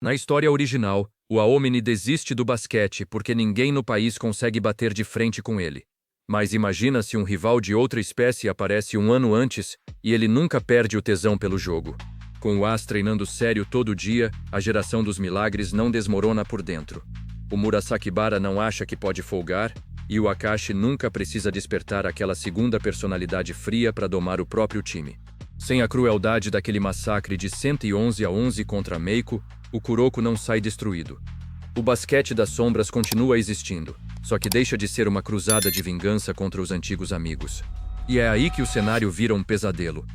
Na história original, o Aomini desiste do basquete porque ninguém no país consegue bater de frente com ele. Mas imagina se um rival de outra espécie aparece um ano antes e ele nunca perde o tesão pelo jogo. Com o As treinando sério todo dia, a geração dos milagres não desmorona por dentro. O Murasakibara não acha que pode folgar, e o Akashi nunca precisa despertar aquela segunda personalidade fria para domar o próprio time. Sem a crueldade daquele massacre de 111-11 contra Meiko, o Kuroko não sai destruído. O basquete das sombras continua existindo, só que deixa de ser uma cruzada de vingança contra os antigos amigos. E é aí que o cenário vira um pesadelo.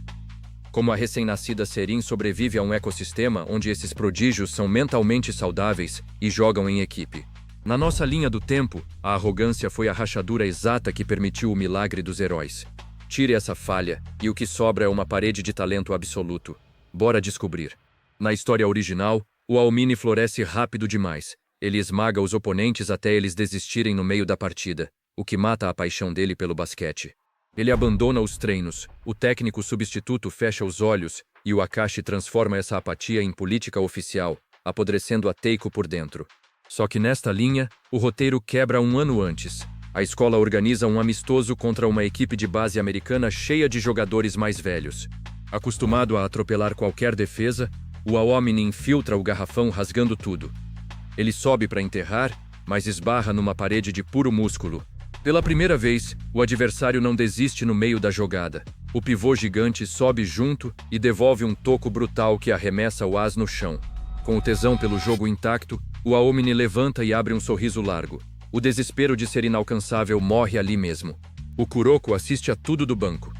Como a recém-nascida Serin sobrevive a um ecossistema onde esses prodígios são mentalmente saudáveis e jogam em equipe. Na nossa linha do tempo, a arrogância foi a rachadura exata que permitiu o milagre dos heróis. Tire essa falha, e o que sobra é uma parede de talento absoluto. Bora descobrir. Na história original, o Aomini floresce rápido demais. Ele esmaga os oponentes até eles desistirem no meio da partida, o que mata a paixão dele pelo basquete. Ele abandona os treinos, o técnico substituto fecha os olhos e o Akashi transforma essa apatia em política oficial, apodrecendo a Teiko por dentro. Só que nesta linha, o roteiro quebra um ano antes. A escola organiza um amistoso contra uma equipe de base americana cheia de jogadores mais velhos. Acostumado a atropelar qualquer defesa, o Aomini infiltra o garrafão rasgando tudo. Ele sobe para enterrar, mas esbarra numa parede de puro músculo. Pela primeira vez, o adversário não desiste no meio da jogada. O pivô gigante sobe junto e devolve um toco brutal que arremessa o As no chão. Com o tesão pelo jogo intacto, o Aomini levanta e abre um sorriso largo. O desespero de ser inalcançável morre ali mesmo. O Kuroko assiste a tudo do banco.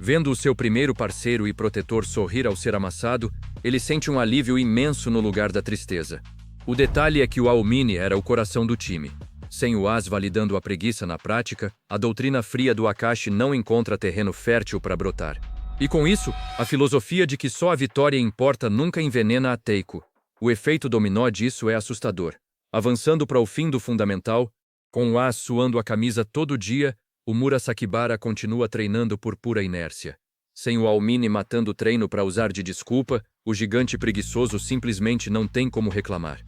Vendo o seu primeiro parceiro e protetor sorrir ao ser amassado, ele sente um alívio imenso no lugar da tristeza. O detalhe é que o Aomini era o coração do time. Sem o As validando a preguiça na prática, a doutrina fria do Akashi não encontra terreno fértil para brotar. E com isso, a filosofia de que só a vitória importa nunca envenena a Teiko. O efeito dominó disso é assustador. Avançando para o fim do fundamental, com o As suando a camisa todo dia, o Murasakibara continua treinando por pura inércia. Sem o Aomini matando o treino para usar de desculpa, o gigante preguiçoso simplesmente não tem como reclamar.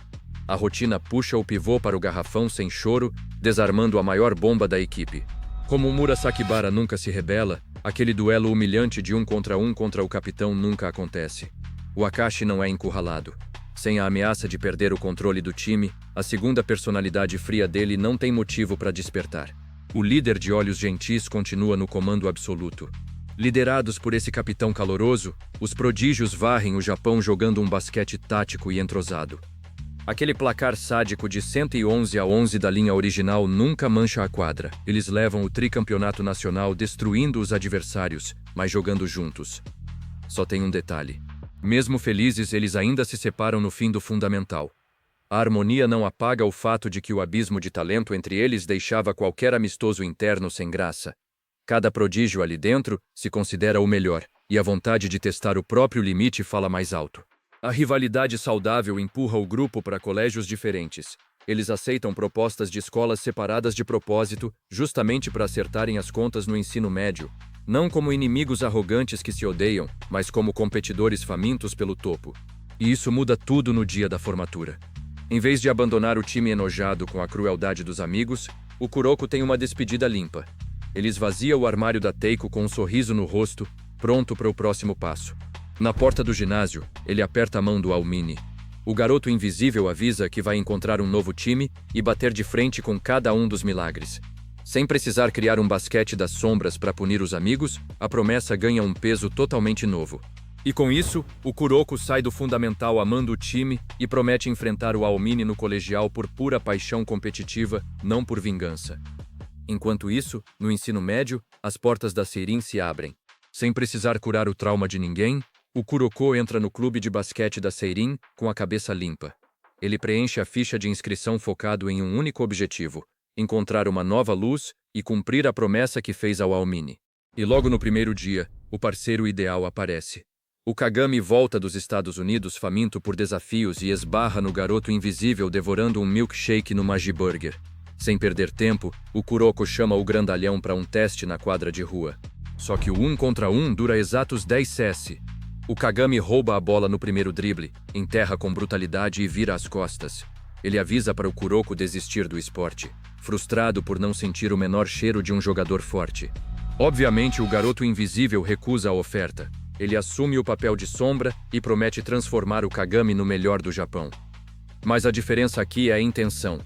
A rotina puxa o pivô para o garrafão sem choro, desarmando a maior bomba da equipe. Como o Murasakibara nunca se rebela, aquele duelo humilhante de 1 contra o capitão nunca acontece. O Akashi não é encurralado. Sem a ameaça de perder o controle do time, a segunda personalidade fria dele não tem motivo para despertar. O líder de olhos gentis continua no comando absoluto. Liderados por esse capitão caloroso, os prodígios varrem o Japão jogando um basquete tático e entrosado. Aquele placar sádico de 111-11 da linha original nunca mancha a quadra. Eles levam o tricampeonato nacional destruindo os adversários, mas jogando juntos. Só tem um detalhe. Mesmo felizes, eles ainda se separam no fim do fundamental. A harmonia não apaga o fato de que o abismo de talento entre eles deixava qualquer amistoso interno sem graça. Cada prodígio ali dentro se considera o melhor, e a vontade de testar o próprio limite fala mais alto. A rivalidade saudável empurra o grupo para colégios diferentes. Eles aceitam propostas de escolas separadas de propósito, justamente para acertarem as contas no ensino médio. Não como inimigos arrogantes que se odeiam, mas como competidores famintos pelo topo. E isso muda tudo no dia da formatura. Em vez de abandonar o time enojado com a crueldade dos amigos, o Kuroko tem uma despedida limpa. Ele esvazia o armário da Teiko com um sorriso no rosto, pronto para o próximo passo. Na porta do ginásio, ele aperta a mão do Aomini. O garoto invisível avisa que vai encontrar um novo time e bater de frente com cada um dos milagres. Sem precisar criar um basquete das sombras para punir os amigos, a promessa ganha um peso totalmente novo. E com isso, o Kuroko sai do fundamental amando o time e promete enfrentar o Aomini no colegial por pura paixão competitiva, não por vingança. Enquanto isso, no ensino médio, as portas da Serin se abrem. Sem precisar curar o trauma de ninguém, o Kuroko entra no clube de basquete da Serin com a cabeça limpa. Ele preenche a ficha de inscrição focado em um único objetivo: encontrar uma nova luz e cumprir a promessa que fez ao Aomini. E logo no primeiro dia, o parceiro ideal aparece. O Kagami volta dos Estados Unidos faminto por desafios e esbarra no garoto invisível devorando um milkshake no Magi Burger. Sem perder tempo, o Kuroko chama o grandalhão para um teste na quadra de rua. Só que o 1 contra 1 dura exatos 10 CS. O Kagami rouba a bola no primeiro drible, enterra com brutalidade e vira as costas. Ele avisa para o Kuroko desistir do esporte, frustrado por não sentir o menor cheiro de um jogador forte. Obviamente, o garoto invisível recusa a oferta. Ele assume o papel de sombra e promete transformar o Kagami no melhor do Japão. Mas a diferença aqui é a intenção.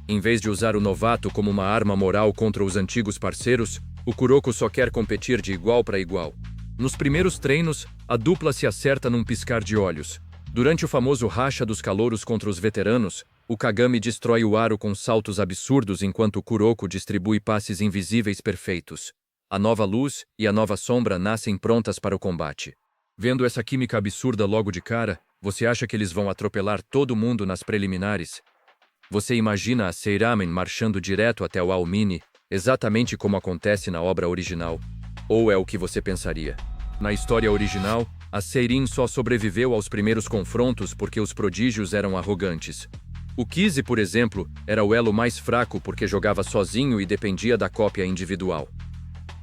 Em vez de usar o novato como uma arma moral contra os antigos parceiros, o Kuroko só quer competir de igual para igual. Nos primeiros treinos, a dupla se acerta num piscar de olhos. Durante o famoso racha dos calouros contra os veteranos, o Kagami destrói o aro com saltos absurdos enquanto o Kuroko distribui passes invisíveis perfeitos. A nova luz e a nova sombra nascem prontas para o combate. Vendo essa química absurda logo de cara, você acha que eles vão atropelar todo mundo nas preliminares? Você imagina a Seiramen marchando direto até o Almini, exatamente como acontece na obra original? Ou é o que você pensaria? Na história original, a Seirin só sobreviveu aos primeiros confrontos porque os prodígios eram arrogantes. O Kizzy, por exemplo, era o elo mais fraco porque jogava sozinho e dependia da cópia individual.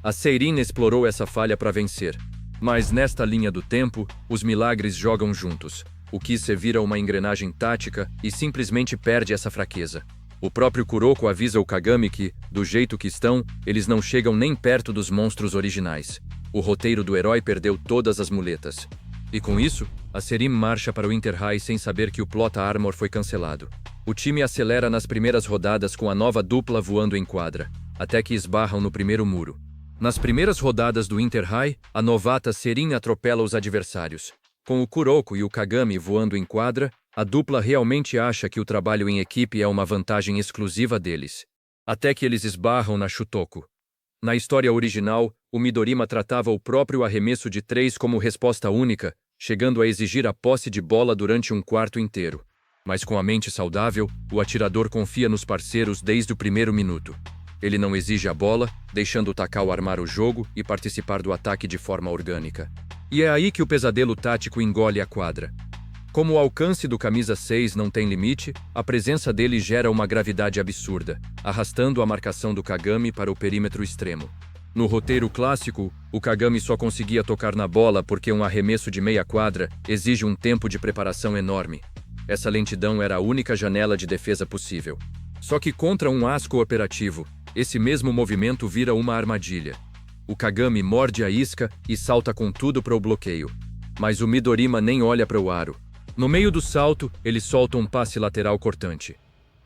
A Seirin explorou essa falha para vencer. Mas nesta linha do tempo, os milagres jogam juntos. O Kizzy vira uma engrenagem tática e simplesmente perde essa fraqueza. O próprio Kuroko avisa o Kagami que, do jeito que estão, eles não chegam nem perto dos monstros originais. O roteiro do herói perdeu todas as muletas. E com isso, a Seirin marcha para o Inter High sem saber que o Plot Armor foi cancelado. O time acelera nas primeiras rodadas com a nova dupla voando em quadra, até que esbarram no primeiro muro. Nas primeiras rodadas do Inter High, a novata Seirin atropela os adversários. Com o Kuroko e o Kagami voando em quadra, a dupla realmente acha que o trabalho em equipe é uma vantagem exclusiva deles. Até que eles esbarram na Shutoko. Na história original, o Midorima tratava o próprio arremesso de 3 como resposta única, chegando a exigir a posse de bola durante um quarto inteiro. Mas com a mente saudável, o atirador confia nos parceiros desde o primeiro minuto. Ele não exige a bola, deixando o Takao armar o jogo e participar do ataque de forma orgânica. E é aí que o pesadelo tático engole a quadra. Como o alcance do camisa 6 não tem limite, a presença dele gera uma gravidade absurda, arrastando a marcação do Kagami para o perímetro extremo. No roteiro clássico, o Kagami só conseguia tocar na bola porque um arremesso de meia quadra exige um tempo de preparação enorme. Essa lentidão era a única janela de defesa possível. Só que contra um as cooperativo, esse mesmo movimento vira uma armadilha. O Kagami morde a isca e salta com tudo para o bloqueio. Mas o Midorima nem olha para o aro. No meio do salto, ele solta um passe lateral cortante.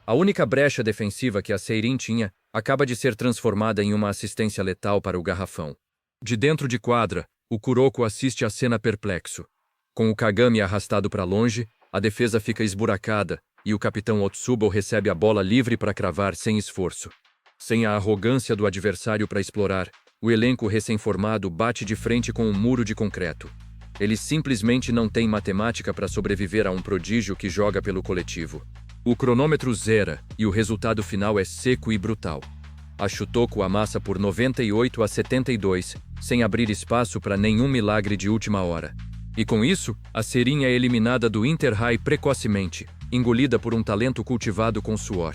A única brecha defensiva que a Seirin tinha acaba de ser transformada em uma assistência letal para o garrafão. De dentro de quadra, o Kuroko assiste a cena perplexo. Com o Kagami arrastado para longe, a defesa fica esburacada e o capitão Otsubo recebe a bola livre para cravar sem esforço. Sem a arrogância do adversário para explorar, o elenco recém-formado bate de frente com um muro de concreto. Ele simplesmente não tem matemática para sobreviver a um prodígio que joga pelo coletivo. O cronômetro zera e o resultado final é seco e brutal. A Shutoko amassa por 98-72, sem abrir espaço para nenhum milagre de última hora. E com isso, a Seirin é eliminada do Inter High precocemente, engolida por um talento cultivado com suor.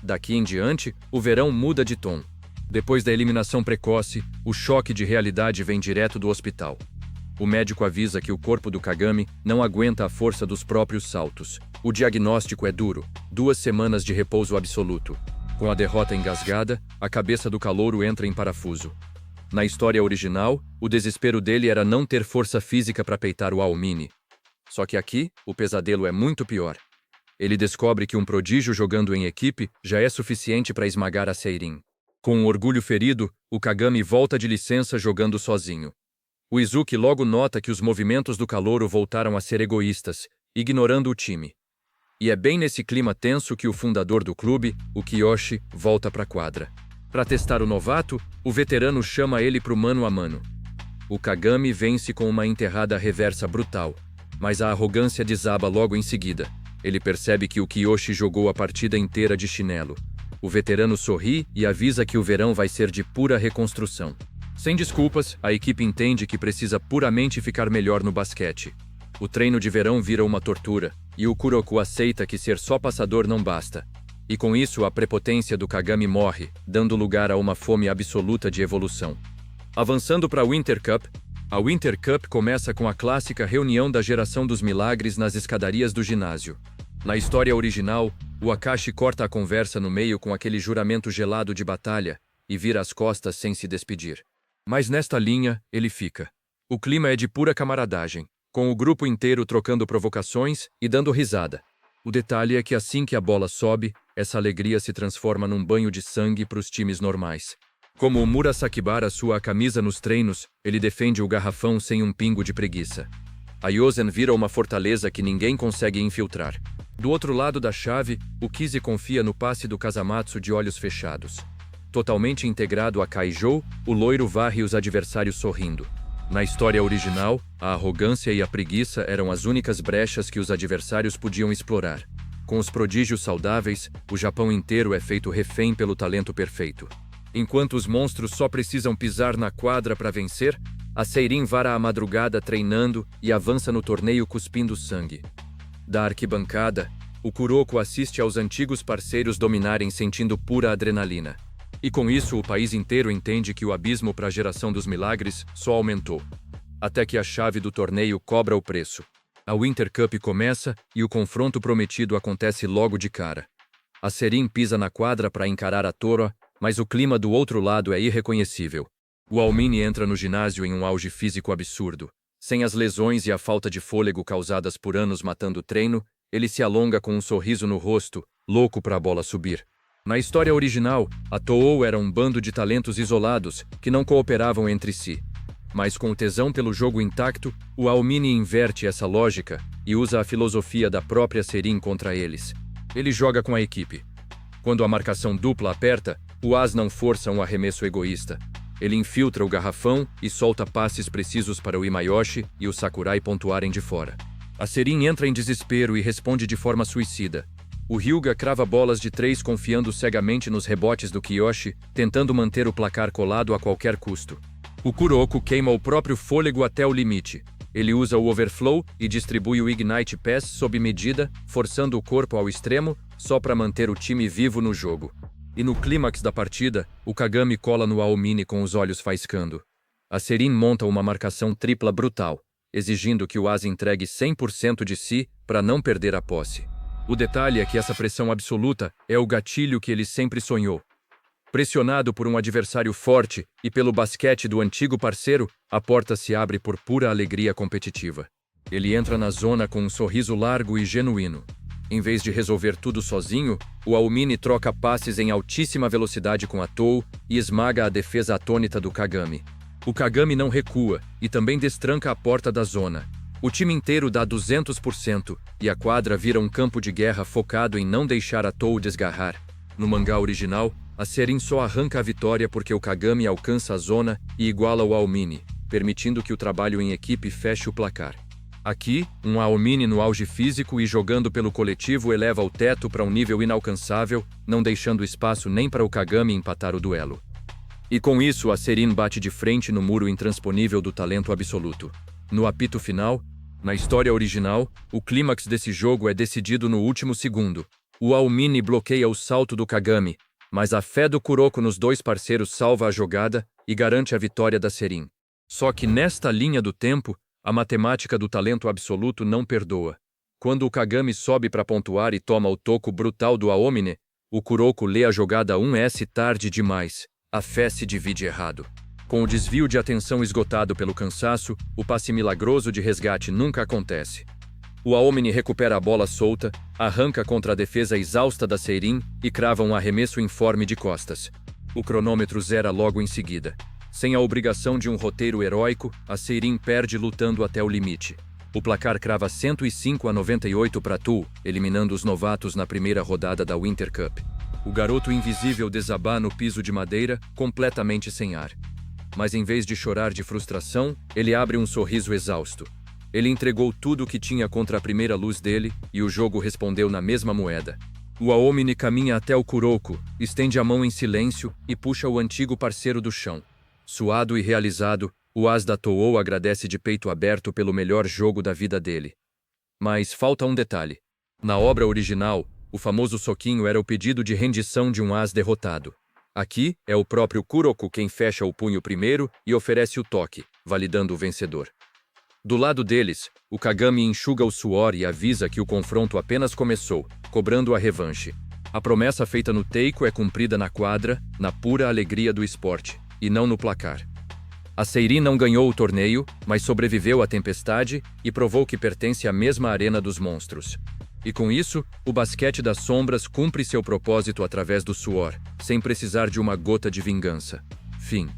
Daqui em diante, o verão muda de tom. Depois da eliminação precoce, o choque de realidade vem direto do hospital. O médico avisa que o corpo do Kagami não aguenta a força dos próprios saltos. O diagnóstico é duro, 2 semanas de repouso absoluto. Com a derrota engasgada, a cabeça do calouro entra em parafuso. Na história original, o desespero dele era não ter força física para peitar o Almini. Só que aqui, o pesadelo é muito pior. Ele descobre que um prodígio jogando em equipe já é suficiente para esmagar a Seirin. Com um orgulho ferido, o Kagami volta de licença jogando sozinho. O Izuki logo nota que os movimentos do calouro voltaram a ser egoístas, ignorando o time. E é bem nesse clima tenso que o fundador do clube, o Kiyoshi, volta para a quadra. Para testar o novato, o veterano chama ele para o mano a mano. O Kagami vence com uma enterrada reversa brutal, mas a arrogância desaba logo em seguida. Ele percebe que o Kiyoshi jogou a partida inteira de chinelo. O veterano sorri e avisa que o verão vai ser de pura reconstrução. Sem desculpas, a equipe entende que precisa puramente ficar melhor no basquete. O treino de verão vira uma tortura, e o Kuroko aceita que ser só passador não basta. E com isso a prepotência do Kagami morre, dando lugar a uma fome absoluta de evolução. Avançando para a Winter Cup, A Winter Cup começa com a clássica reunião da geração dos milagres nas escadarias do ginásio. Na história original, o Akashi corta a conversa no meio com aquele juramento gelado de batalha e vira as costas sem se despedir. Mas nesta linha, ele fica. O clima é de pura camaradagem, com o grupo inteiro trocando provocações e dando risada. O detalhe é que assim que a bola sobe, essa alegria se transforma num banho de sangue para os times normais. Como o Murasakibara sua a camisa nos treinos, ele defende o garrafão sem um pingo de preguiça. A Yosen vira uma fortaleza que ninguém consegue infiltrar. Do outro lado da chave, o Kizzy confia no passe do Kazamatsu de olhos fechados. Totalmente integrado a Kaijou, o loiro varre os adversários sorrindo. Na história original, a arrogância e a preguiça eram as únicas brechas que os adversários podiam explorar. Com os prodígios saudáveis, o Japão inteiro é feito refém pelo talento perfeito. Enquanto os monstros só precisam pisar na quadra para vencer, a Seirin vara a madrugada treinando e avança no torneio cuspindo sangue. Da arquibancada, o Kuroko assiste aos antigos parceiros dominarem sentindo pura adrenalina. E com isso o país inteiro entende que o abismo para a geração dos milagres só aumentou. Até que a chave do torneio cobra o preço. A Winter Cup começa e o confronto prometido acontece logo de cara. A Seirin pisa na quadra para encarar a Toro, mas o clima do outro lado é irreconhecível. O Almini entra no ginásio em um auge físico absurdo. Sem as lesões e a falta de fôlego causadas por anos matando o treino, ele se alonga com um sorriso no rosto, louco para a bola subir. Na história original, a Toou era um bando de talentos isolados que não cooperavam entre si. Mas com o tesão pelo jogo intacto, o Almini inverte essa lógica e usa a filosofia da própria Seirin contra eles. Ele joga com a equipe. Quando a marcação dupla aperta, o As não força um arremesso egoísta. Ele infiltra o garrafão e solta passes precisos para o Imayoshi e o Sakurai pontuarem de fora. A Seirin entra em desespero e responde de forma suicida. O Hyuga crava bolas de 3 confiando cegamente nos rebotes do Kiyoshi, tentando manter o placar colado a qualquer custo. O Kuroko queima o próprio fôlego até o limite. Ele usa o overflow e distribui o Ignite Pass sob medida, forçando o corpo ao extremo, só para manter o time vivo no jogo. E no clímax da partida, o Kagami cola no Aomini com os olhos faiscando. A Seirin monta uma marcação tripla brutal, exigindo que o As entregue 100% de si para não perder a posse. O detalhe é que essa pressão absoluta é o gatilho que ele sempre sonhou. Pressionado por um adversário forte e pelo basquete do antigo parceiro, a porta se abre por pura alegria competitiva. Ele entra na zona com um sorriso largo e genuíno. Em vez de resolver tudo sozinho, o Aomini troca passes em altíssima velocidade com a Tou e esmaga a defesa atônita do Kagami. O Kagami não recua e também destranca a porta da zona. O time inteiro dá 200% e a quadra vira um campo de guerra focado em não deixar a Tou desgarrar. No mangá original, a Seirin só arranca a vitória porque o Kagami alcança a zona e iguala o Aomini, permitindo que o trabalho em equipe feche o placar. Aqui, um Aomini no auge físico e jogando pelo coletivo eleva o teto para um nível inalcançável, não deixando espaço nem para o Kagami empatar o duelo. E com isso, a Seirin bate de frente no muro intransponível do talento absoluto. No apito final, na história original, o clímax desse jogo é decidido no último segundo. O Aomini bloqueia o salto do Kagami, mas a fé do Kuroko nos dois parceiros salva a jogada e garante a vitória da Seirin. Só que nesta linha do tempo, a matemática do talento absoluto não perdoa. Quando o Kagami sobe para pontuar e toma o toco brutal do Aomini, o Kuroko lê a jogada 1S tarde demais. A fé se divide errado. Com o desvio de atenção esgotado pelo cansaço, o passe milagroso de resgate nunca acontece. O Aomini recupera a bola solta, arranca contra a defesa exausta da Seirin e crava um arremesso informe de costas. O cronômetro zera logo em seguida. Sem a obrigação de um roteiro heróico, a Seirin perde lutando até o limite. O placar crava 105-98 para Tu, eliminando os novatos na primeira rodada da Winter Cup. O garoto invisível desaba no piso de madeira, completamente sem ar. Mas em vez de chorar de frustração, ele abre um sorriso exausto. Ele entregou tudo o que tinha contra a primeira luz dele, e o jogo respondeu na mesma moeda. O Aomini caminha até o Kuroko, estende a mão em silêncio e puxa o antigo parceiro do chão. Suado e realizado, o As da Toou agradece de peito aberto pelo melhor jogo da vida dele. Mas falta um detalhe. Na obra original, o famoso soquinho era o pedido de rendição de um As derrotado. Aqui, é o próprio Kuroko quem fecha o punho primeiro e oferece o toque. validando o vencedor. Do lado deles, o Kagami enxuga o suor e avisa que o confronto apenas começou, cobrando a revanche. A promessa feita no Teiko é cumprida na quadra, na pura alegria do esporte, e não no placar. A Seiri não ganhou o torneio, mas sobreviveu à tempestade e provou que pertence à mesma arena dos monstros. E com isso, o basquete das sombras cumpre seu propósito através do suor, sem precisar de uma gota de vingança. Fim.